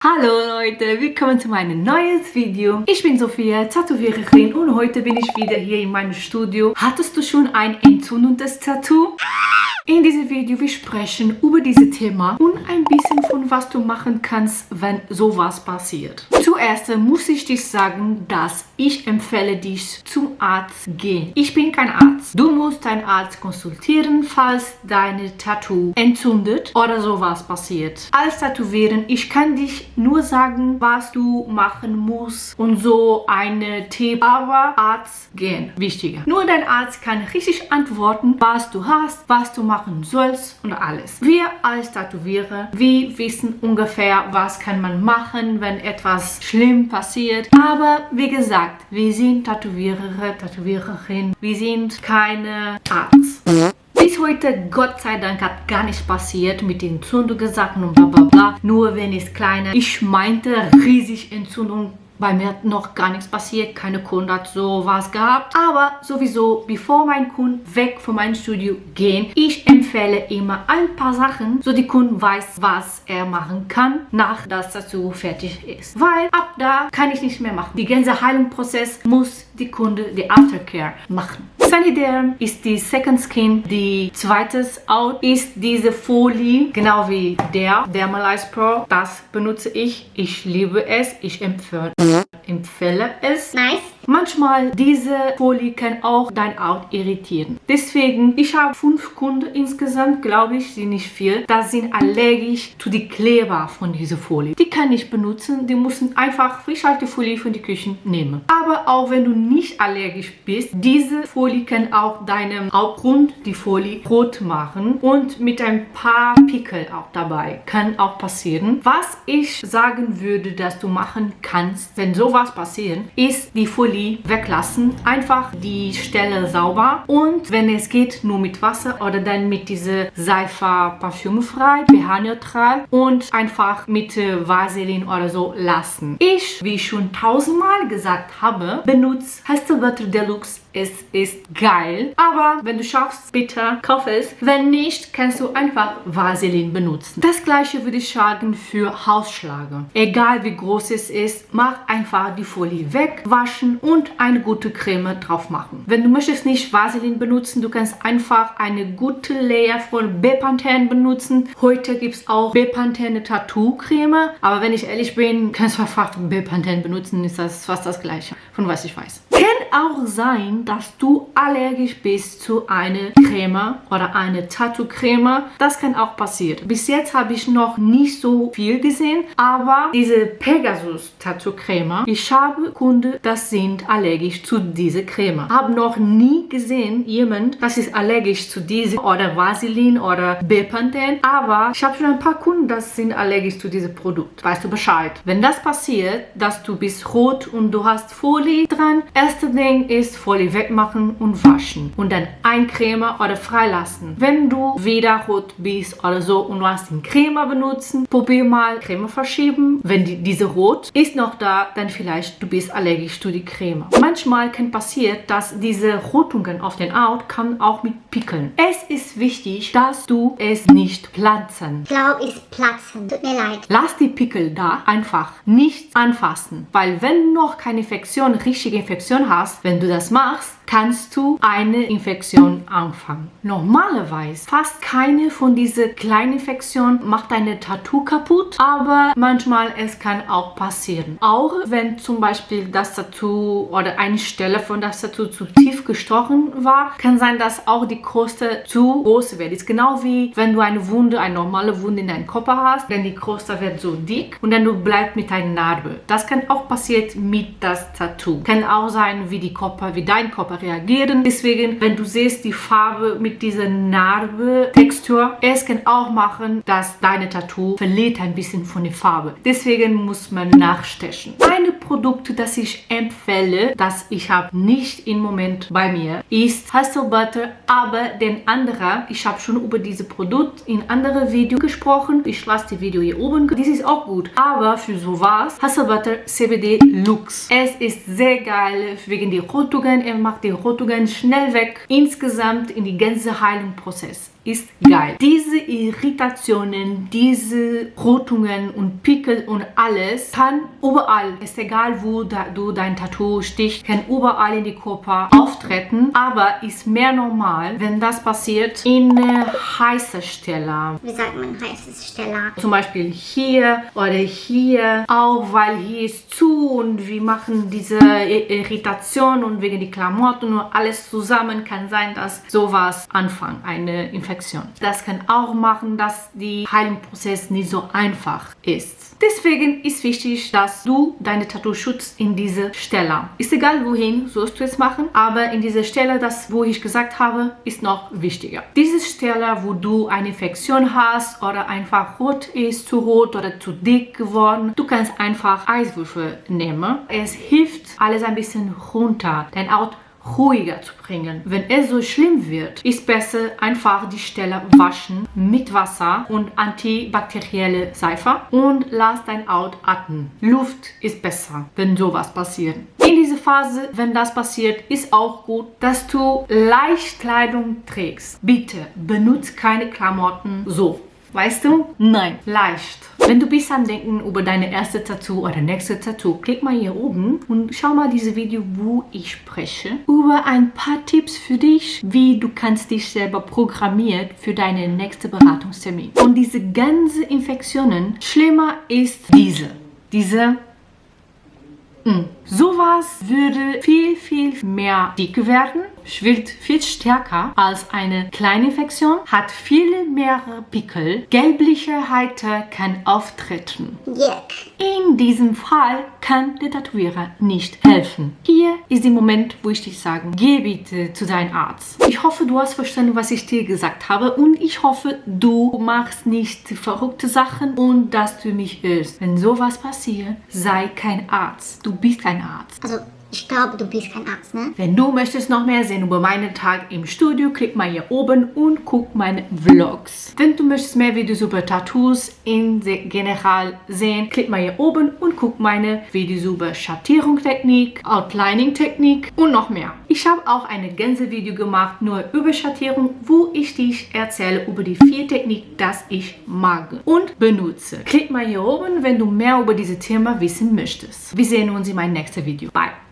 Hallo Leute, willkommen zu meinem neues Video. Ich bin Sophia, Tätowiererin und heute bin ich wieder hier in meinem Studio. Hattest du schon ein entzündendes Tattoo? In diesem Video wir sprechen über dieses Thema und ein bisschen von was du machen kannst, wenn sowas passiert. Zuerst muss ich dir sagen, dass ich empfehle dich zum Arzt gehen. Ich bin kein Arzt. Du musst deinen Arzt konsultieren, falls deine Tattoo entzündet oder sowas passiert. Als Tätowierer, ich kann dich nur sagen, was du machen musst und so eine Tipp, aber Arzt gehen, wichtiger. Nur dein Arzt kann richtig antworten, was du hast, was du machen sollst und alles. Wir als Tätowierer, wir wissen ungefähr, was kann man machen, wenn etwas schlimm passiert. Aber wie gesagt, wir sind Tätowierer, Tätowiererin, wir sind keine Arzt. Bis heute, Gott sei Dank, hat gar nichts passiert mit den Entzündungssachen und bla bla bla. Nur wenn es kleiner, ich meinte riesig Entzündung. Bei mir hat noch gar nichts passiert, keine Kunde hat sowas gehabt. Aber sowieso, bevor mein Kunde weg von meinem Studio gehen, ich empfehle immer ein paar Sachen, so die Kunde weiß, was er machen kann, nach das Tattoo fertig ist. Weil ab da kann ich nicht mehr machen. Die ganze Heilungsprozess muss die Kunde, die Aftercare, machen. Saniderm ist die Second Skin. Die zweite Out ist diese Folie, genau wie der Dermalize Pro. Das benutze ich. Ich liebe es. Ich empfehle es. Nice. Manchmal diese Folie kann auch dein Haut irritieren. Deswegen, ich habe 5 Kunden insgesamt, glaube ich, sind nicht viel. Das sind allergisch zu die Kleber von dieser Folie. Die kann ich benutzen. Die müssen einfach Frischhaltefolie von der Küche nehmen. Aber auch wenn du nicht allergisch bist, diese Folie kann auch deinem Hautgrund, die Folie, rot machen und mit ein paar Pickel auch dabei. Kann auch passieren. Was ich sagen würde, dass du machen kannst, wenn sowas passiert, ist die Folie weglassen. Einfach die Stelle sauber und wenn es geht, nur mit Wasser oder dann mit dieser Seife parfümfrei, pH-neutral und einfach mit Vaseline oder so lassen. Ich, wie ich schon 1000-mal gesagt habe, benutze Hastelbutter Deluxe. Es ist geil, aber wenn du schaffst, bitte kauf es. Wenn nicht, kannst du einfach Vaseline benutzen. Das gleiche würde ich sagen für Hausschläge. Egal wie groß es ist, mach einfach die Folie weg, waschen und eine gute Creme drauf machen. Wenn du möchtest nicht Vaseline benutzen, du kannst einfach eine gute Layer von Bepanthen benutzen. Heute gibt es auch Bepanthen Tattoo Creme, aber wenn ich ehrlich bin, kannst du einfach Bepanthen benutzen, ist das fast das gleiche, von was ich weiß. Kann auch sein, dass du allergisch bist zu einer Creme oder einer Tattoo-Creme. Das kann auch passieren. Bis jetzt habe ich noch nicht so viel gesehen, aber diese Pegasus Tattoo-Creme, ich habe Kunden, das sind allergisch zu dieser Creme. Ich habe noch nie gesehen, jemand, das ist allergisch zu dieser oder Vaseline oder Bepanthen, aber ich habe schon ein paar Kunden, das sind allergisch zu diesem Produkt. Weißt du Bescheid? Wenn das passiert, dass du bist rot und du hast Folie dran, erste Ding ist Folie wegmachen und waschen und dann eincremen oder freilassen. Wenn du wieder rot bist oder so und du hast den Creme benutzen, probier mal Creme verschieben. Wenn diese rot ist noch da, dann vielleicht du bist allergisch zu die Creme. Manchmal kann passieren, dass diese Rotungen auf den Haut kann auch mit Pickeln. Es ist wichtig, dass du es nicht platzen. Ich glaube, ich platzen. Tut mir leid. Lass die Pickel da einfach nicht anfassen, weil wenn du noch keine Infektion, richtige Infektion hast, wenn du das machst, kannst du eine Infektion anfangen. Normalerweise fast keine von diesen kleinen Infektionen macht deine Tattoo kaputt, aber manchmal es kann auch passieren. Auch wenn zum Beispiel das Tattoo oder eine Stelle von das Tattoo zu tief gestochen war, kann sein, dass auch die Kruste zu groß wird. Es ist genau wie wenn du eine Wunde, eine normale Wunde in deinem Körper hast, denn die Kruste wird so dick und dann du bleibst mit einer Narbe. Das kann auch passieren mit das Tattoo. Kann auch sein, wie dein Körper reagieren. Deswegen, wenn du siehst die Farbe mit dieser Narbe-Textur, es kann auch machen, dass deine Tattoo verliert ein bisschen von der Farbe. Deswegen muss man nachstechen. Ein Produkt, das ich empfehle, das ich habe nicht im Moment bei mir, ist Hustle Butter, aber den anderen, ich habe schon über dieses Produkt in anderen Videos gesprochen. Ich lasse die Video hier oben. Dies ist auch gut, aber für sowas Hustle Butter CBD Lux. Es ist sehr geil wegen der Rötungen. Er macht die Rötungen schnell weg. Insgesamt in die ganze Heilungsprozess ist geil. Diese Irritationen, diese Rötungen und Pickel und alles kann überall, ist egal wo du dein Tattoo stichst, kann überall in die Körper auftreten, aber ist mehr normal, wenn das passiert in heißer Stelle. Wie sagt man heiße Stelle? Zum Beispiel hier oder hier, auch weil hier ist zu und wir machen diese Irritation und wegen die Klamotten und alles zusammen kann sein, dass sowas anfängt, eine Infektion. Das kann auch machen, dass der Heilungsprozess nicht so einfach ist. Deswegen ist wichtig, dass du deine Tattoo schützt in dieser Stelle. Ist egal wohin, sollst du es machen, aber in dieser Stelle, das wo ich gesagt habe, ist noch wichtiger. Diese Stelle, wo du eine Infektion hast oder einfach rot ist, zu rot oder zu dick geworden, du kannst einfach Eiswürfel nehmen. Es hilft alles ein bisschen runter, dein Haut ruhiger zu bringen. Wenn es so schlimm wird, ist besser einfach die Stelle waschen mit Wasser und antibakterielle Seife und lass dein Haut atmen. Luft ist besser, wenn sowas passiert. In dieser Phase, wenn das passiert, ist auch gut, dass du leicht Kleidung trägst. Bitte benutze keine Klamotten so. Weißt du? Nein, leicht. Wenn du bist am Denken über deine erste Tattoo oder nächste Tattoo, klick mal hier oben und schau mal dieses Video, wo ich spreche, über ein paar Tipps für dich, wie du kannst dich selber programmieren für deinen nächsten Beratungstermin. Und diese ganzen Infektionen, schlimmer ist diese sowas würde viel mehr dick werden, schwillt viel stärker als eine kleine Infektion, hat viele mehr Pickel, gelbliche Häute kann auftreten. Yuck. In diesem Fall kann der Tätowierer nicht helfen. Hier ist der Moment, wo ich dich sage, geh bitte zu deinem Arzt. Ich hoffe, du hast verstanden, was ich dir gesagt habe und ich hoffe, du machst nicht verrückte Sachen und dass du mich hörst. Wenn sowas passiert, sei kein Arzt. Du bist kein Arzt. Also, ich glaube, du bist kein Arzt, ne? Wenn du möchtest noch mehr sehen über meinen Tag im Studio, klick mal hier oben und guck meine Vlogs. Wenn du möchtest mehr Videos über Tattoos in general sehen, klick mal hier oben und guck meine Videos über Schattierungstechnik, Outlining-Technik und noch mehr. Ich habe auch ein ganzes Video gemacht, nur über Schattierung, wo ich dich erzähle über die 4 Techniken, das ich mag und benutze. Klick mal hier oben, wenn du mehr über dieses Thema wissen möchtest. Wir sehen uns in meinem nächsten Video. Bye!